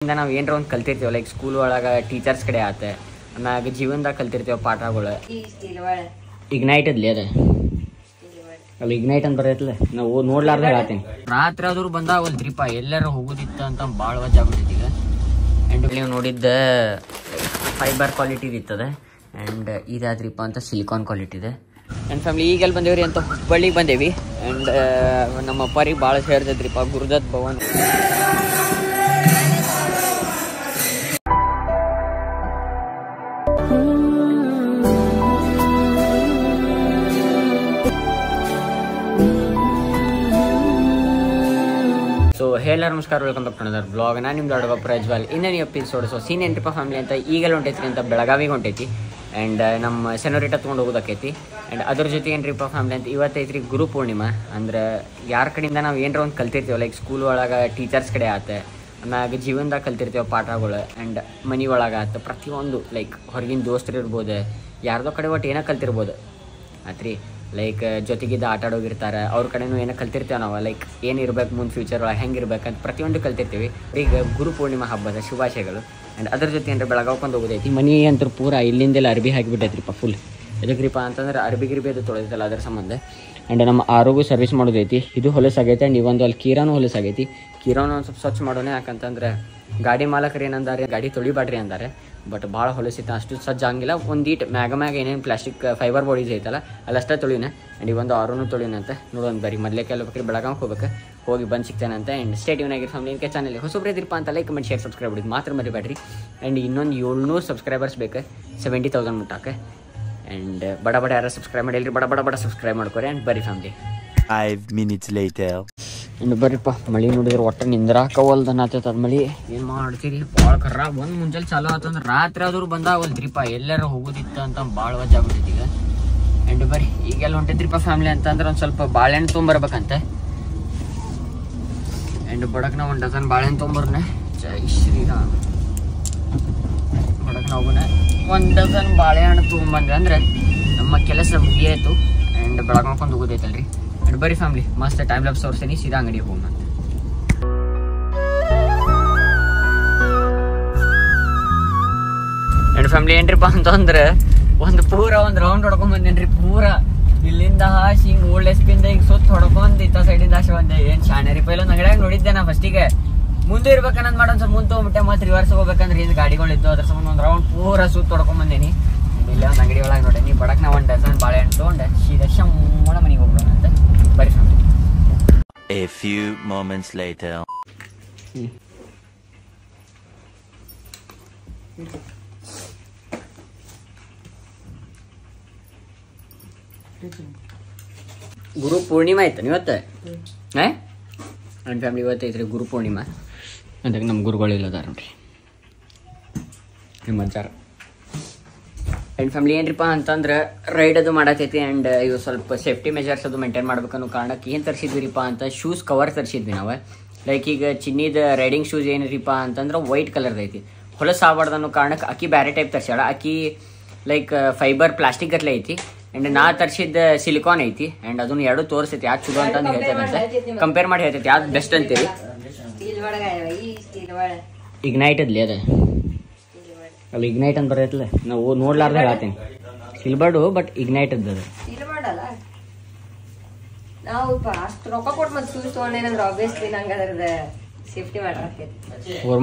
ನಾವು ಏನಾರ ಒಂದು ಕಲ್ತಿರ್ತೀವಿ ಲೈಕ್ ಸ್ಕೂಲ್ ಒಳಗೆ ಟೀಚರ್ಸ್ ಕಡೆ ಆತ ಆಮ್ಯಾಗ ಜೀವನದಾಗ ಕಲ್ತಿರ್ತೀವಿ ಪಾಠಗಳು ಇಗ್ನೈಟ್ ಅದ್ಲಿ ಅದ ಅಲ್ಲಿ ಇಗ್ನೈಟ್ ಅಂತ ಬರೈತಲ್ಲ ನಾವು ನೋಡ್ಲಾರ್ದ ಹೇಳ್ತೀನಿ ರಾತ್ರಿ ಆದ್ರೂ ಬಂದಾಗಲ್ತ್ರಿಪ್ಪ ಎಲ್ಲಾರ ಹೋಗೋದಿತ್ತ ಅಂತ ಭಾಳ ವಜ್ ಆಗ್ಬಿಟ್ಟೈತಿ ಈಗ ಆ್ಯಂಡ್ ನೀವು ನೋಡಿದ್ದ ಫೈಬರ್ ಕ್ವಾಲಿಟಿ ಇರ್ತದೆ ಆ್ಯಂಡ್ ಇದಾದ್ರಿಪ್ಪ ಅಂತ ಸಿಲಿಕಾನ್ ಕ್ವಾಲಿಟಿ ಇದೆ ಆ್ಯಂಡ್ ಫ್ಯಾಮಿಲಿ ಈಗೆಲ್ಲ ಬಂದೇವ್ರಿ ಅಂತ ಹುಬ್ಬಳ್ಳಿಗೆ ಬಂದೇವಿ ಆ್ಯಂಡ್ ನಮ್ಮ ಅಪ್ಪರಿಗೆ ಭಾಳ ಸೇರ್ತೈತ್ರಿಪ್ಪ ಗುರುದತ್ ಭವನ್ ಸೊ ಹೇಳರ್ ನಮಸ್ಕಾರ welcome back to another blog ನಾನು ನಿಮ್ಮ ದೊಡ್ಡ ಪ್ರಜ್ವಲ್ ಇನ್ನೇನು ಎಪಿಸೋಡ್ ಸೊ ಸೀನ್ ಎಂಟ್ರಿಪ್ಪ ಫ್ಯಾಮಿಲಿ ಅಂತ ಈಗೆಲ್ಲ ಹೊಂಟೈತ್ರಿ ಅಂತ ಬೆಳಗಾವಿಗೆ ಹೊಂಟೈತಿ ಆ್ಯಂಡ್ ನಮ್ಮ ಸೆನೋರಿಟ ತೊಗೊಂಡು ಹೋಗೋದಕ್ಕೈತಿ ಆ್ಯಂಡ್ ಅದ್ರ ಜೊತೆ ಏನ್ರಿಪ್ಪ ಫ್ಯಾಮಿಲಿ ಅಂತ ಇವತ್ತೈತ್ರಿ ಗುರು ಪೂರ್ಣಿಮಾ ಅಂದ್ರೆ ಯಾರ ಕಡೆಯಿಂದ ನಾವು ಏನಾರ ಒಂದು ಕಲ್ತಿರ್ತೀವಿ ಲೈಕ್ ಸ್ಕೂಲ್ ಒಳಗೆ ಟೀಚರ್ಸ್ ಕಡೆ ಆತ ಆಮ್ಯಾಗ ಜೀವನದಾಗ ಕಲ್ತಿರ್ತೀವಿ ಪಾಠಗಳು ಆ್ಯಂಡ್ ಮನೆ ಒಳಗೆ ಆತ ಪ್ರತಿಯೊಂದು ಲೈಕ್ ಹೊರಗಿನ ದೋಸ್ತರು ಇರ್ಬೋದು ಯಾರ್ದೋ ಕಡೆ ಒಟ್ಟು ಏನೋ ಕಲ್ತಿರ್ಬೋದು ಆತ್ರಿ ಲೈಕ್ ಜೊತೆಗಿದ್ದ ಆಟ ಆಡೋಗಿರ್ತಾರೆ ಅವ್ರ ಕಡೆನೂ ಏನೋ ಕಲ್ತಿರ್ತೇವೆ ನಾವು ಲೈಕ್ ಏನಿರ್ಬೇಕು ಮುಂದೆ ಫ್ಯೂಚರ್ ಒಳಗೆ ಹೆಂಗೆ ಇರ್ಬೇಕಂತ ಪ್ರತಿಯೊಂದು ಕಲ್ತಿರ್ತೀವಿ ಈಗ ಗುರು ಪೂರ್ಣಿಮಾ ಹಬ್ಬದ ಶುಭಾಶಯಗಳು ಆ್ಯಂಡ್ ಅದ್ರ ಜೊತೆ ಅಂದ್ರೆ ಬೆಳಗಾವ್ಕೊಂಡು ಹೋಗೋದೈತಿ ಮನೆ ಅಂತೂ ಪೂರ ಇಲ್ಲಿಂದೆಲ್ಲ ಅರ್ಬಿ ಹಾಕಿಬಿಟ್ಟೈತ್ರಿಪ್ಪ ಫುಲ್ ಎದಕ್ರಿಪ್ಪ ಅಂತಂದ್ರೆ ಅರ್ಬಿ ಅದು ತೊಳೆದೈತಲ್ಲ ಅದ್ರ ಸಂಬಂಧ ಆ್ಯಂಡ್ ನಮ್ಮ ಆರೋಗ್ಯ ಸರ್ವಿಸ್ ಮಾಡೋದೈತಿ ಇದು ಹೊಲಸಾಗೈತೆ ಆ್ಯಂಡ್ ಇವೊಂದು ಅಲ್ಲಿ ಕೀರಾನು ಹೊಲಸಾಗೈತಿ ಕೀರಾನು ಒಂದು ಸ್ವಲ್ಪ ಸ್ವಚ್ಛ ಮಾಡೋಣ ಯಾಕಂತಂದ್ರೆ ಗಾಡಿ ಮಾಲಕರು ಏನಂದಾರೆ ಗಾಡಿ ತೊಳಿಬಾಡ್ರಿ ಅಂತಾರೆ ಬಟ್ ಭಾಳ ಹೊಲಸಿತ್ತು ಅಷ್ಟು ಸಜ್ಜ ಹಂಗಿಲ್ಲ ಒಂದೀಟ್ ಮ್ಯಾಗ ಏನೇನು ಪ್ಲಾಸ್ಟಿಕ್ ಫೈಬರ್ ಬಾಡೀಸ್ ಐತಲ್ಲ ಅಲ್ಲಷ್ಟೇ ತೊಳಿನ ಆ್ಯಂಡ್ ಇವೊಂದು ಆರೋನು ತೊಳಿನಂತೆ ನೋಡೋಣ ಬರೀ ಮೊದಲೇ ಕೆಲವಕ್ಕೆ ಬೆಳಗಾವಿಗೆ ಹೋಗ್ಬೇಕು ಹೋಗಿ ಬಂದು ಸಿಗ್ತಾನಂತೆ ಆ್ಯಂಡ್ ಸ್ಟೇಟ್ ಇವನಾಗಿರೋ ಫ್ಯಾಮಿಲಿ ಇನ್ಕೆ ಚಾನಲ್ ಹೊಸಬ್ರು ಇದ್ರಿಪ್ಪ ಅಂತ ಲೈಕ್ ಕಮೆಂಟ್ ಶೇರ್ ಸಬ್ಸ್ಕ್ರೈಬ್ ಮಾಡಿದ್ದು ಮಾತ್ರ ಮರಿಬೇಡ್ರಿ ಆ್ಯಂಡ್ ಇನ್ನೊಂದು 700 ಸಬ್ಸ್ಕ್ರೈಬರ್ಸ್ ಬೇಕು 70,000 ಮುಟ್ಟಾಕೆ ಆ್ಯಂಡ್ ಬಡ ಯಾರು ಸಬ್ಸ್ಕ್ರೈಬ್ ಮಾಡಿಲ್ರಿ ಬಡ ಸಬ್ಸ್ಕ್ರೈಬ್ ಮಾಡ್ಕೊರಿ ಆ್ಯಂಡ್ ಬರೀ ಫ್ಯಾಮಿಲಿ 5 minutes later ಇನ್ನು ಬರ್ರಿಪ್ಪ ಮಳೆ ನೋಡಿದ್ರೆ ಒಟ್ಟು ನಿಂದ್ರಾಕವಲ್ದನ್ನ ಆತೈತೆ ಅದು ಮಳೆ ಏನು ಮಾಡ್ತೀರಿ ಭಾಳ ಕರ್ರ ಒಂದು ಮುಂಜಾನೆ ಚಾಲು ಆತಂದ್ರೆ ರಾತ್ರಿ ಆದ್ರೂ ಬಂದಾಗಲ್ತ್ರಿಪ್ಪ ಎಲ್ಲಾರ ಹೋಗೋದಿತ್ತು ಅಂತ ಭಾಳ ವಜ್ ಆಗ್ಬಿಟ್ಟೈತಿ ಈಗ ಆ್ಯಂಡ್ ಬರ್ರಿ ಈಗೆಲ್ಲ ಹೊಂಟೈತ್ರಿಪ್ಪ ಫ್ಯಾಮಿಲಿ ಅಂತಂದ್ರೆ ಒಂದು ಸ್ವಲ್ಪ ಬಾಳೆಹಣ್ಣು ತೊಗೊಂಬರ್ಬೇಕಂತೆ ಆ್ಯಂಡ್ ಬಡಕ್ನ ಒಂದು ಡಜನ್ ಬಾಳೆಹಣ್ಣು ತೊಗೊಂಬರ್ನೆ ಜೈ ಶ್ರೀರಾಮ್ ಬಡಕ್ನ ಹೋಗೋಣ ಒಂದು ಡಜನ್ ಬಾಳೆಹಣ್ಣು ತೊಗೊಂಬಂದ್ರೆ ಅಂದ್ರೆ ನಮ್ಮ ಕೆಲಸ ಮುಗಿಯಾಯಿತು ಆ್ಯಂಡ್ ಬೆಳಗಾವ್ಕೊಂಡು ಹೋಗೋದೈತಲ್ರಿ ಆ್ಯಂಡ್ ಬರೀ ಫ್ಯಾಮಿಲಿ ಮಸ್ತ್ ಟೈಮ್ ಲ್ಯಾಪ್ಸ್ ತೋರಿಸ್ತೀನಿ ಸೀದಾ ಅಂಗಡಿಗೆ ಹೋಗೋಣ ಆ್ಯಂಡ್ ಫ್ಯಾಮಿಲಿ ಏನ್ರಿಪ್ಪ ಅಂತಂದ್ರೆ ಒಂದು ರೌಂಡ್ ಹೊಡ್ಕೊಂಡ್ ಬಂದೇನ್ರಿ ಪೂರ ಇಲ್ಲಿಂದ ಹಾಸಿ ಹಿಂಗೆ ಓಲ್ಡ್ ಎಸ್ ಪಿಂದ ಈಗ ಸುತ್ತ ಹೊಡ್ಕೊಂಡ್ ಇತ್ತ ಸೈಡಿಂದ ಹಾಸಿ ಬಂದೆ ಏನು ಶಾಣೆ ಪೈಲ ಒಂದು ಅಂಗಡಿಯಾಗ ನೋಡಿದ್ದೆ ನಾ ಫಸ್ಟಿಗೆ ಮುಂದೆ ಇರ್ಬೇಕನ್ನೋದು ಮಾಡೋದು ಸ್ವಲ್ಪ ಮುಂದೆ ಹೋಗ್ಬಿಟ್ಟೆ ಮತ್ತೆ ರಿವರ್ಸ್ ಹೋಗ್ಬೇಕಂದ್ರೆ ಹಿಂದೆ ಗಾಡಿಗಳಿದ್ದು ಅದ್ರ ಸಂಬಂಧ ಒಂದು ರೌಂಡ್ ಪೂರ ಸುತ್ತ ಹೊಡ್ಕೊಂಡ್ ಬಂದೇನಿ ಇಲ್ಲೇ ಒಂದು ಅಂಗಡಿ ಒಳಗೆ ನೋಡೇನಿ ಬಡಕ್ ನಾ ಒಂದು ಡಜನ್ ಬಾಳೆಹಣ್ಣು ತೊಗೊಂಡೆ ಸೀದಾ ಶಮ್ಮೋಣ ಮನೆಗೆ ಹೋಗೋಣ ಅಂತ ಬರೀ family A few moments later ಗುರು ಪೂರ್ಣಿಮಾ ಆಯ್ತಾನ ಇವತ್ತು ನನ್ನ ಫ್ಯಾಮಿಲಿ ಇವತ್ತು ಐತ್ರಿ ಗುರು ಪೂರ್ಣಿಮಾ ಅಂದಾಗ ನಮ್ಮ ಗುರುಗಳು ಇಲ್ಲದಾರ ನೋಡ್ರಿ ನಿಮ್ಮ ಅಜ್ಜಾರ ಆ್ಯಂಡ್ ಫ್ಯಾಮಿಲಿ ಏನ್ರಿಪ್ಪ ಅಂತಂದ್ರೆ ರೈಡ್ ಅದು ಮಾಡತೈತಿ ಆ್ಯಂಡ್ ಇವು ಸ್ವಲ್ಪ ಸೇಫ್ಟಿ ಮೆಜರ್ಸ್ ಅದು ಮೇಂಟೈನ್ ಮಾಡ್ಬೇಕನ್ನೋ ಕಾರಣಕ್ಕೆ ಏನು ತರಿಸಿದ್ವಿರಿಪ್ಪ ಅಂತ ಶೂಸ್ ಕವರ್ ತರಿಸಿದ್ವಿ ನಾವು ಲೈಕ್ ಈಗ ಚಿನ್ನಿದ ರೈಡಿಂಗ್ ಶೂಸ್ ಏನಿರಿಪ್ಪ ಅಂತಂದ್ರೆ ವೈಟ್ ಕಲರ್ದು ಐತಿ ಹೊಲಸು ಆಗ್ಬಾರ್ದು ಅನ್ನೋ ಕಾರಣಕ್ಕೆ ಅಕ್ಕಿ ಬೇರೆ ಟೈಪ್ ತರಿಸ್ಯಾಳ ಅಕ್ಕಿ ಲೈಕ್ ಫೈಬರ್ ಪ್ಲಾಸ್ಟಿಕ್ ಗಟ್ಲೆ ಐತಿ ಆ್ಯಂಡ್ ನಾ ತರಿಸಿದ ಸಿಲಿಕಾನ್ ಐತಿ ಆ್ಯಂಡ್ ಅದನ್ನು ಎರಡು ತೋರಿಸ್ತೈತಿ ಯಾವ್ದು ಚಲೋ ಅಂತಂದು ಹೇಳ್ತೈತಂತೆ ಕಂಪೇರ್ ಮಾಡಿ ಹೇಳ್ತೈತಿ ಯಾವ್ದು ಬೆಸ್ಟ್ ಅಂತೀವಿ ಇಗ್ನೈಟ್ ಅದ್ಲಿ ಅದ ಅಲ್ಲಿ ಇಗ್ನೈಟ್ ಅಂತ ಬರೈತಲ್ಲ ನಾವು ನೋಡ್ಲಾರ್ದ ಹೇಳ್ತೀನಿ ಸಿಲ್ಬರ್ಡು ಬಟ್ ಇಗ್ನೈಟ್ ಅದ ನಾವು ಅಷ್ಟು ರೊಕ್ಕ ಕೊಟ್ಟು ಮತ್ತೆ ಶೂಸ್ ತೊಗೊಂಡೇನಂದ್ರೆ ಆಬ್ವಿಯಸ್ಲಿ ನಂಗೆ ಅದ್ರದ್ದು ಸೇಫ್ಟಿ ಮಾಡಾಕೈತಿ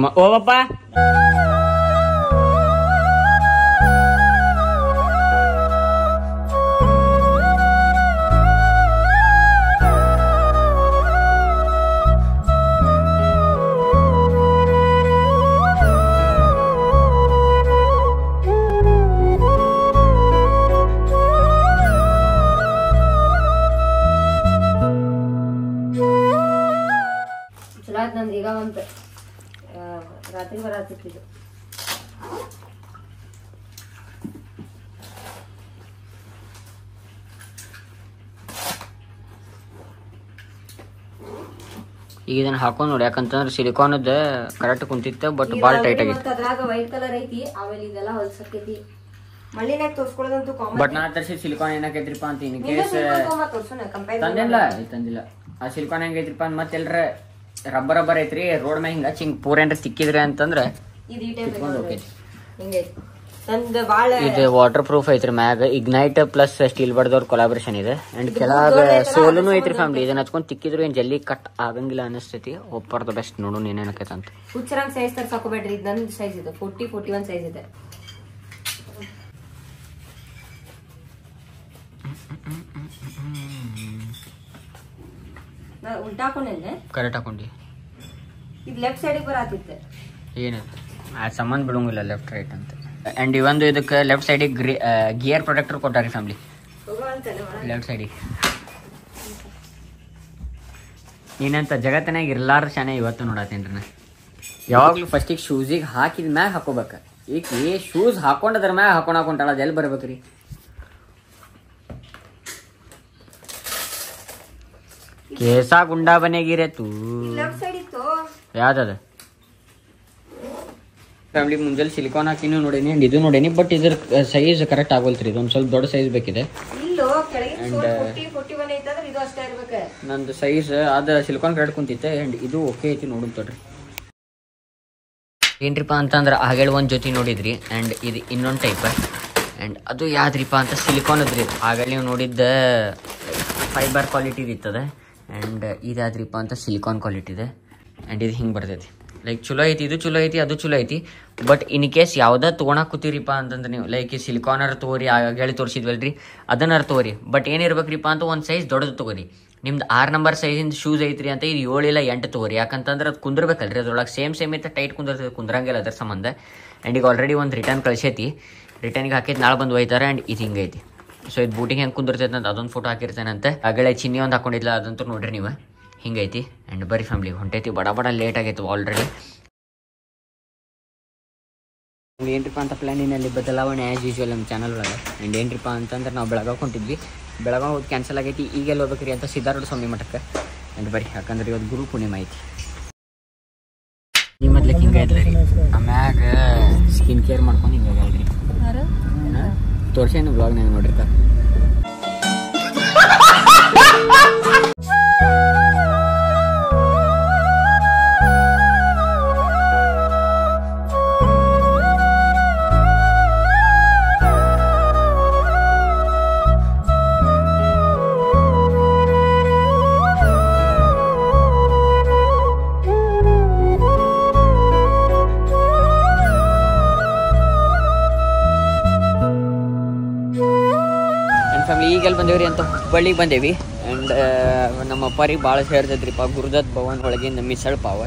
ಓವಪ್ಪ ನಂದು ಈಗ ಒಂದು ರಾತ್ರಿ ಬರತ್ತಿದ್ದು ಈಗ ಇದನ್ನ ಹಾಕೊಂಡ್ ನೋಡಿ ಯಾಕಂತಂದ್ರೆ ಸಿಲಿಕಾನದ ಕರೆಕ್ಟ್ ಕುಂತಿತ್ತು ಬಟ್ ಭಾಳ ಟೈಟ್ ಆಗಿತ್ತು ಅದ್ರಾಗ ವೈಟ್ ಕಲರ್ ಐತಿ ಆಮೇಲೆ ಇದೆಲ್ಲ ಹೊಲ್ಸಕ್ಕೈತಿ ಮಳ್ಳಿನಾಗ ತೋರ್ಸ್ಕೊಳ್ಳೋದಂತೂ ಕಾಮನ್ ಬಟ್ ನಾ ತರಿಸಿದ ಸಿಲಿಕಾನ್ ಏನಾಕೈತ್ರಿಪ್ಪ ಅಂತ ಇನ್ ಕೇಸ್ ತಂದಿಲ್ಲ ಆ ಸಿಲಿಕಾನ್ ಹೆಂಗೈತ್ರಿಪ್ಪ ಅಂತ ಮತ್ತೆ ಎಲ್ಲರ ರಬ್ಬರ್ ಐತ್ರಿ ರೋಡ್ ಮ್ಯಾಗ ಹಿಂಗ ಹಿಂಗ್ ಪೂರ ಏನ್ರ ಸಿಕ್ಕಿದ್ರಿ ಅಂತಂದ್ರ ಇದು ಈ ಟೈಪ್ ಕಿತ್ಕೊಂಡ್ ಹೋಗ್ತೈತಿ. ಹಿಂಗೈತಿ ನಂದು ಬಾಳ ಇದು ವಾಟರ್ ಪ್ರೂಫ್ ಐತ್ರಿ ಮ್ಯಾಗ ಇಗ್ನೈಟ್ ಪ್ಲಸ್ ಸ್ಟೀಲ್ ಬರ್ದವ್ರ ಕೊಲಾಬ್ರೇಷನ್ ಇದೆ ಅಂಡ್ ಕೆಳಗ ಸೋಲುನು ಐತ್ರಿ ಫ್ಯಾಮಿಲಿ. ಇದನ್ನ ಹಚ್ಕೊಂಡ್ ತಿಕ್ಕಿದ್ರು ಏನ್ ಜಲ್ದಿ ಕಟ್ ಆಗಂಗಿಲ್ಲ ಅನಿಸ್ತೈತಿ. ಒಪ್ಪರ್ ದ ಬೆಸ್ಟ್ ನೋಡು ಏನೇನಕೈತ ಅಂತ. ಹುಚ್ಚರಂಗ್ ಸೈಜ್ ತರ ಸಾಕೋಬೇಡ್ರಿ. ಇದು ನನ್ನ ಸೈಜ್ ಇದೆ 41 ಸೈಜ್ ಇದೆ. ನಾ ಉಲ್ಟಾ ಹಾಕೊಂಡೆ ಕರೆಕ್ಟ್ ಹಾಕೊಂಡಿ. ಇದು ಲೆಫ್ಟ್ ಸೈಡ್ ಬರಾತಿತ್ತೆ ಏನಂತ ಆ ಸಂಬಂಧ ಬಿಡಂಗಿಲ್ಲ ಲೆಫ್ಟ್ ರೈಟ್ ಅಂತ. ಅಂಡ್ ಇವೊಂದು ಇದಕ್ಕೆ ಲೆಫ್ಟ್ ಸೈಡಿಗೆ ಗಿಯರ್ ಪ್ರೊಟೆಕ್ಟರ್ ಕೊಟ್ಟಾರಿ ಫ್ಯಾಮಿಲಿ. ಲೆಫ್ಟ್ ಸೈಡಿಗೆ ಏನಂತ ಜಗತ್ತಿನಾಗ ಇರ್ಲಾರ ಶಾನೆ ಇವತ್ತು ನೋಡತ್ತೇನ್ರಿ ನಾ. ಯಾವಾಗ್ಲೂ ಫಸ್ಟಿಗೆ ಶೂಸಿಗೆ ಹಾಕಿದ ಮ್ಯಾಗ ಹಾಕೋಬೇಕ. ಈಗ ಶೂಸ್ ಹಾಕೊಂಡದ್ರ ಮ್ಯಾಗ ಹಾಕೊಂಡಾಕೊಂಡಾಳ ಅದು ಎಲ್ಲಿ ಬರ್ಬೇಕ್ರಿ? ಕೇಸಾ ಗುಂಡಾ ಬನೆಗಿರೆ ತೂ ಯಾವ್ದದ ಫ್ಯಾಮಿಲಿ. ಮುಂಜಾನೆ ಸಿಲಿಕಾನ್ ಹಾಕಿನೂ ನೋಡೇನಿ ಅಂಡ್ ಇದು ನೋಡೇನಿ. ಬಟ್ ಇದ್ರ ಸೈಜ್ ಕರೆಕ್ಟ್ ಆಗೋಲ್ತ್ರಿ. ಇದೊಂದು ಸ್ವಲ್ಪ ದೊಡ್ಡ ಸೈಜ್ ಬೇಕಿದೆ. ನಂದು ಸೈಜ್ ಅದ ಸಿಲಿಕಾನ್ ಕರೆಕ್ಟ್ ಕುಂತಿತ್ತೆ ಅಂಡ್ ಇದು ಓಕೆ ಐತಿ. ನೋಡು ತೊಡ್ರಿ ಏನ್ರಿಪ್ಪ ಅಂತಂದ್ರೆ ಆಗೇಳಿ ಒಂದು ಜೊತೆ ನೋಡಿದ್ರಿ ಅಂಡ್ ಇದು ಇನ್ನೊಂದು ಟೈಪ್ ಅಂಡ್ ಅದು ಯಾವ್ದ್ರಿಪ್ಪ ಅಂತ ಸಿಲಿಕಾನ್ ಅದ್ರಿ. ಆಗೇಳಿ ನೀವು ನೋಡಿದ್ದ ಫೈಬರ್ ಕ್ವಾಲಿಟಿ ಇರ್ತದೆ ಅಂಡ್ ಇದು ಯಾವ್ದ್ರಿಪ್ಪ ಅಂತ ಸಿಲಿಕಾನ್ ಕ್ವಾಲಿಟಿ ಇದೆ ಅಂಡ್ ಇದು ಹಿಂಗೆ ಬರ್ತೈತಿ. ಲೈಕ್ ಚಲೋ ಐತಿ, ಇದು ಚಲೋ ಐತಿ, ಅದು ಚಲೋ ಐತಿ. ಬಟ್ ಇನ್ ಕೇಸ್ ಯಾವ್ದು ತೊಗೊಳಕ್ ಕೂತೀರಿಪ್ಪ ಅಂತಂದ್ರೆ ನೀವು ಲೈಕ್ ಈ ಸಿಲಿಕಾನರ್ ತೊಗೋರಿ, ಆಗೇಳಿ ತೋರಿಸಿದ್ವಲ್ರಿ ಅದನ್ನಾರು ತೊಗೋರಿ. ಬಟ್ ಏನಿರ್ಬೇಕ್ರಿಪ್ಪ ಅಂತ ಒಂದು ಸೈಜ್ ದೊಡ್ಡದು ತೊಗೋರಿ. ನಿಮ್ದು 6 ನಂಬರ್ ಸೈಜಿಂದ ಶೂಸ್ ಐತ್ರಿ ಅಂತ ಇದು 7 ಇಲ್ಲ 8 ತೊಗೋರಿ. ಯಾಕಂತಂದ್ರೆ ಅದು ಕುಂದಿರ್ಬೇಕಲ್ರಿ. ಅದ್ರೊಳಗೆ ಸೇಮ್ ಐತೆ ಟೈಟ್ ಕುಂದ್ರಂಗಿಲ್ಲ ಅದ್ರ ಸಂಬಂಧ. ಆ್ಯಂಡ್ ಈಗ ಆಲ್ರೆಡಿ ಒಂದು ರಿಟರ್ನ್ ಕಳ್ಸೈತಿ. ರಿಟರ್ನಿಗೆ ಹಾಕಿದ್ದು ನಾಳೆ ಬಂದು ಒಯ್ತಾರೆ ಆ್ಯಂಡ್ ಇದು ಹಿಂಗೈತಿ. ಸೊ ಇದು ಬೂಟಿಗೆ ಹೆಂಗೆ ಕುಂದಿರ್ತೈತೆ ಅಂತ ಅದೊಂದು ಫೋಟೋ ಹಾಕಿರ್ತೇನಂತೆ. ಆಗಲೇ ಚಿನ್ನಿ ಒಂದು ಹಾಕೊಂಡಿಲ್ಲ, ಅದಂತೂ ನೋಡ್ರಿ ನೀವು ಹಿಂಗೈತಿ. ಆ್ಯಂಡ್ ಬರೀ ಫ್ಯಾಮಿಲಿ ಹೊಂಟೈತಿ. ಬಡ ಲೇಟ್ ಆಗೈತೆ ಆಲ್ರೆಡಿ. ಏನ್ರಿಪ್ಪ ಅಂತ ಪ್ಲಾನಿನಲ್ಲಿ ಬದಲಾವಣೆ ಆ್ಯಸ್ ಯೂಶ್ವಲ್ ನಮ್ಮ ಚಾನಲ್ ಒಳಗೆ. ಆ್ಯಂಡ್ ಏನ್ರಿಪ್ಪ ಅಂತಂದ್ರೆ ನಾವು ಬೆಳಗಾವ್ ಹೊಂಟಿದ್ವಿ. ಬೆಳಗಾವ್ ಹೋಗಿ ಕ್ಯಾನ್ಸಲ್ ಆಗೈತಿ. ಈಗೆಲ್ಲ ಹೋಗ್ಬೇಕ್ರಿ ಅಂತ ಸಿದ್ಧಾರೂಢ ಸ್ವಾಮಿ ಮಠಕ್ಕೆ. ಆ್ಯಂಡ್ ಬರೀ ಯಾಕಂದ್ರೆ ಇವತ್ತು ಗುರು ಪೂರ್ಣಿಮೆ ಐತಿ. ನಿಮ್ಮ ಮೊದ್ಲಿಕ್ಕೆ ಹಿಂಗೆ ಐತ್ರಿ. ಆಮ್ಯಾಗ ಸ್ಕಿನ್ ಕೇರ್ ಮಾಡ್ಕೊಂಡು ಹಿಂಗೆ ಅಲ್ರಿ ತೋರ್ಸೇನು ಬ್ಲಾಗ್ನಾಗ ನೋಡಿರ್ತಾರೆ. ಈಗೆಲ್ಲಿ ಬಂದೇವ್ರಿ ಅಂತ ಹುಬ್ಬಳ್ಳಿಗೆ ಬಂದೇವಿ. ಆ್ಯಂಡ್ ನಮ್ಮ ಅಪ್ಪರಿಗೆ ಭಾಳ ಸೇರ್ತೈತ್ರಿಪ್ಪ ಗುರುದತ್ ಭವನ್ ಒಳಗಿಂದ ಮಿಸಳ್ ಪಾವ.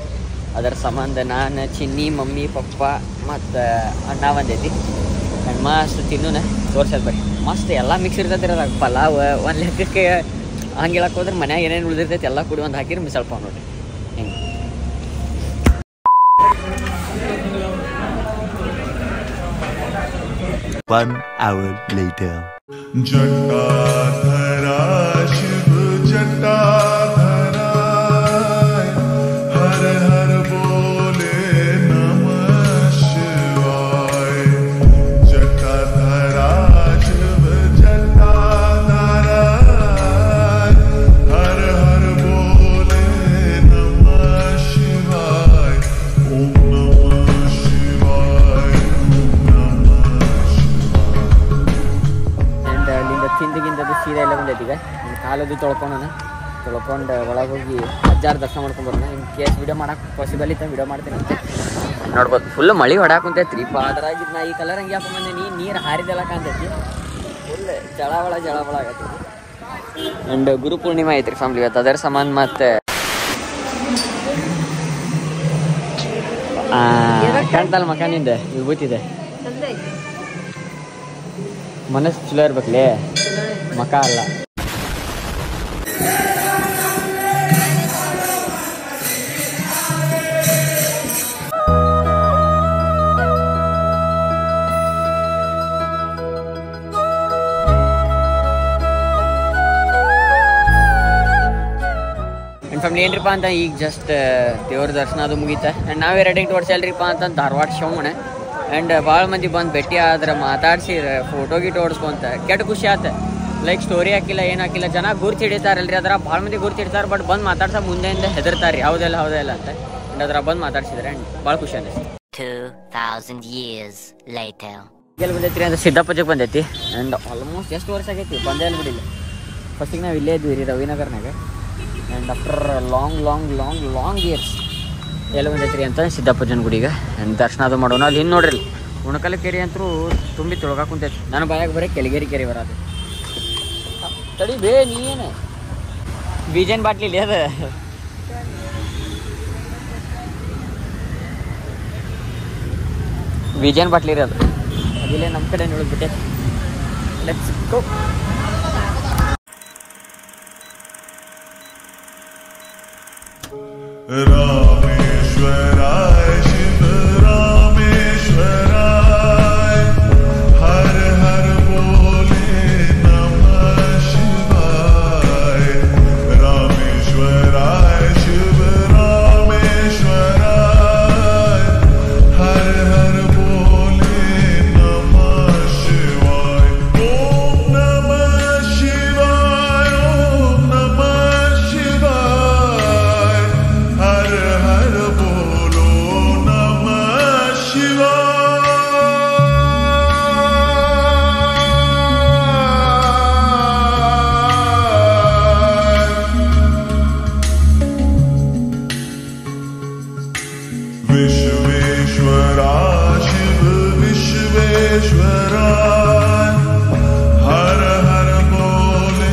ಅದರ ಸಂಬಂಧ ನಾನು ಚಿನ್ನಿ ಮಮ್ಮಿ ಪಪ್ಪ ಮತ್ತು ಅಣ್ಣ ಬಂದೈತಿ. ಆ್ಯಂಡ್ ಮಸ್ತ್ ತಿನ್ನೋಣ ತೋರ್ಸೋದು ಬರ್ರಿ. ಮಸ್ತ್ ಎಲ್ಲ ಮಿಕ್ಸ್ ಇರ್ತೈತಿ ಅದಾಗ. ಪಲಾವ್ ಒಂದು ಲೆಕ್ಕಕ್ಕೆ ಹಂಗೆ ಹೇಳಕ್ಕೆ ಹೋದ್ರೆ ಮನ್ಯಾಗ ಏನೇನು ಉಳಿದಿರ್ತೈತಿ ಎಲ್ಲ ಕೂಡಿ ಒಂದು ಹಾಕಿರಿ ಮಿಸಳ್ ಪಾವ್ ನೋಡ್ರಿ ಹಿಂಗೆ. One hour later. जटाधरा शिव जटाधरा हर हर बोले नमः शिवाय. जटाधरा शिव जटाधरा हर हर बोले नमः शिवाय. ओम नमः शिवाय. ओम नमः ಅಲ್ಲಿಂದ ತಿಂದಿಗಿಂದದು ಸೀದಾ ಎಲ್ಲ ಬಂದೈತಿ. ಈಗ ಕಾಲದು ತೊಳ್ಕೊಂಡು ಒಳಗೆ ಹೋಗಿ ಅಜ್ಜಾರು ದರ್ಶನ ಮಾಡ್ಕೊಂಡು ಬರೋಣ. ಇನ್ ಕೇಸ್ ವಿಡಿಯೋ ಮಾಡಕ್ಕೆ ಪಾಸಿಬಲ್ ಇತ್ತು ವಿಡಿಯೋ ಮಾಡ್ತೀನಿ ಅಂತ ನೋಡ್ಬೋದು. ಫುಲ್ ಮಳೆ ಹೊಡಾಕುಂತೈತ್ರಿ. ಅದ್ರಾಗಿದ್ದು ನಾ ಈ ಕಲರ್ ಹಂಗೆ ಹಾಕೊಂಡ್ ಬಂದೆ. ನೀರು ಹಾರಿದೆಲ್ಲ ಕಾಣ್ತೈತಿ. ಫುಲ್ ಜಳವಳ ಆಗತ್ತೈತಿ. ಆ್ಯಂಡ್ ಗುರು ಪೂರ್ಣಿಮೆ ಐತ್ರಿ ಫ್ಯಾಮಿಲಿ ಇವತ್ತು. ಅದರ ಸಂಬಂಧ ಮತ್ತೆ ಕಾಣ್ತಲ್ಲ ಮಕಾನಿಂದ ವಿಭೂತಿದೆ. ಮನಸ್ಸು ಚಲೋ ಇರ್ಬೇಕಲೇ, ಮಕ ಅಲ್ಲ. ಫ್ಯಾಮಿಲಿ ಏನ್ರಿಪ್ಪ ಅಂತ ಈಗ ಜಸ್ಟ್ ದೇವ್ರ ದರ್ಶನ ಅದು ಮುಗೀತ. ಆ್ಯಂಡ್ ನಾವೇ ರೆಡಿಂಗ್ ಟುವರ್ಡ್ಸ್ ಎಲ್ರಿಪ್ಪ ಅಂತ ಧಾರವಾಡ ಶಿವಮೊಗ್ಗ. ಆ್ಯಂಡ್ ಭಾಳ ಮಂದಿ ಬಂದು ಭೇಟಿ ಆದ್ರೆ ಮಾತಾಡ್ಸಿ ಫೋಟೋ ಗೀಟೋ ಓಡಿಸ್ಕೊಂತ ಕೆಟ್ಟ ಖುಷಿ ಆಯ್ತು. ಲೈಕ್ ಸ್ಟೋರಿ ಹಾಕಿಲ್ಲ ಏನು ಹಾಕಿಲ್ಲ. ಜನ ಗುರ್ತು ಹಿಡಿತಾರಲ್ರಿ, ಅದರ ಭಾಳ ಮಂದಿ ಗುರ್ತು ಹಿಡಿತಾರೆ. ಬಟ್ ಬಂದು ಮಾತಾಡ್ಸೋ ಮುಂದೆಯಿಂದ ಹೆದರ್ತಾರೆ ರೀ, ಹೌದಲ್ಲ ಅಂತ. ಆ್ಯಂಡ್ ಅದರ ಬಂದು ಮಾತಾಡ್ಸಿದ್ರೆ ಆ್ಯಂಡ್ ಭಾಳ ಖುಷಿ ಅನ್ನಿಸ್ತು. 2000 years later. ಎಲ್ಲಿ ಬಂದೈತಿ ಅಂದ್ರೆ ಸಿದ್ದಾಪುರಕ್ಕೆ ಬಂದೈತಿ. ಆ್ಯಂಡ್ ಆಲ್ಮೋಸ್ಟ್ ಎಷ್ಟು ವರ್ಷ ಆಗೈತಿ ಬಂದೇ ಅಲ್ಲಿ ಬಿಡಿಲ್ಲ. ಫಸ್ಟಿಗೆ ನಾವು ಇಲ್ಲೇ ಇದ್ವಿ ರೀ ರವಿನಗರ್ನಾಗ. ಆ್ಯಂಡ್ ಆಫ್ಟರ್ ಲಾಂಗ್ ಇಯರ್ಸ್ ಎಲ್ಲಿ ಬಂದೈತಿ ಅಂತ ಸಿದ್ದಾಪುರನ ಗುಡಿಗೆ. ಆ್ಯಂಡ್ ದರ್ಶನ ಅದು ಮಾಡೋಣ. ಅಲ್ಲಿ ಹಿಂದೆ ನೋಡ್ರಿ ಉಣಕಲ್ ಕೆರೆ ಅಂತೂ ತುಂಬಿ ತೊಳ್ಕಾ ಕುಂತೈತಿ. ನನ್ನ ಬಾಯಾಗ ಬರೀ ಕೆಳಗೇರಿ ಕೆರೆ ಬರೋದು. ತಡಿ ಬೇ ನೀನು ಬೀಜನ್ ಬಾಟ್ಲಿ ಇಲ್ಲಿ ಅದ. ಬೀಜನ್ ಬಾಟ್ಲಿ ಇರೋದು ಅದಿಲ್ಲೇ ನಮ್ಮ ಕಡೆ ನೋಡಿಬಿಟ್ಟೆ. Let's go. रामेश्वराय शिव रामेश्वराय हर हर बोले नमः शिवाय रामेश्वराय शिव रामेश्वराय हर हर बोले नमः शिवाय ओम नमः शिवाय ओम नमः शिवाय हर हर बोलो नमः शिवाय विश्वेश्वरा शिव विश्वेश्वरा हर हर बोले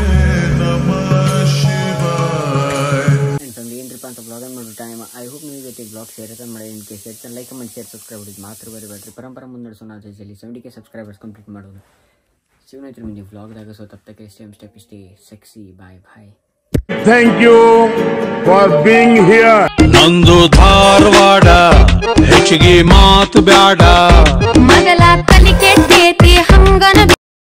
नमः शिवाय. ಏನ್ರಿಪ್ಪ ಅಂತ ಬ್ಲಾಗ್ ಮಾಡೋ ಟೈಮ್. ಐ ಹೋಪ್ ನೀವು ಜೊತೆ ಬ್ಲಾಗ್ ಶೇರ್ ಮಾಡಿ. ಇನ್ ಕೇಸ್ ಇರ್ತಾನೆ ಲೈಕ್ ಕಮೆಂಟ್ ಶೇರ್ ಸಬ್ಸ್ಕ್ರೈಬ್ ಮಾಡಿದ್ದು ಮಾತ್ರ ಬರೀಬೇಡ್ರಿ. ಪರಂಪರೆ ಮುನ್ನಡೆಸೋಣ ಜೊತೆಲಿ 70K ಸಬ್ಸ್ಕ್ರೈಬರ್ಸ್ ಕಂಪ್ಲೀಟ್ ಮಾಡೋದು ಶಿವನೈತ್ರಿ ಮುಂದೆ ಬ್ಲಾಗ್ದಾಗ. ಸೊ ತಪ್ಪಕ್ಕೆ ಸ್ಟೆಪ್ ಇಷ್ಟೇ ಸೆಕ್ಸಿ. Bye bye. Thank you for being here. ನಂದು ಧಾರವಾಡ ಹೆಚ್ಚಿಗೆ ಮಾತು ಬ್ಯಾಡ.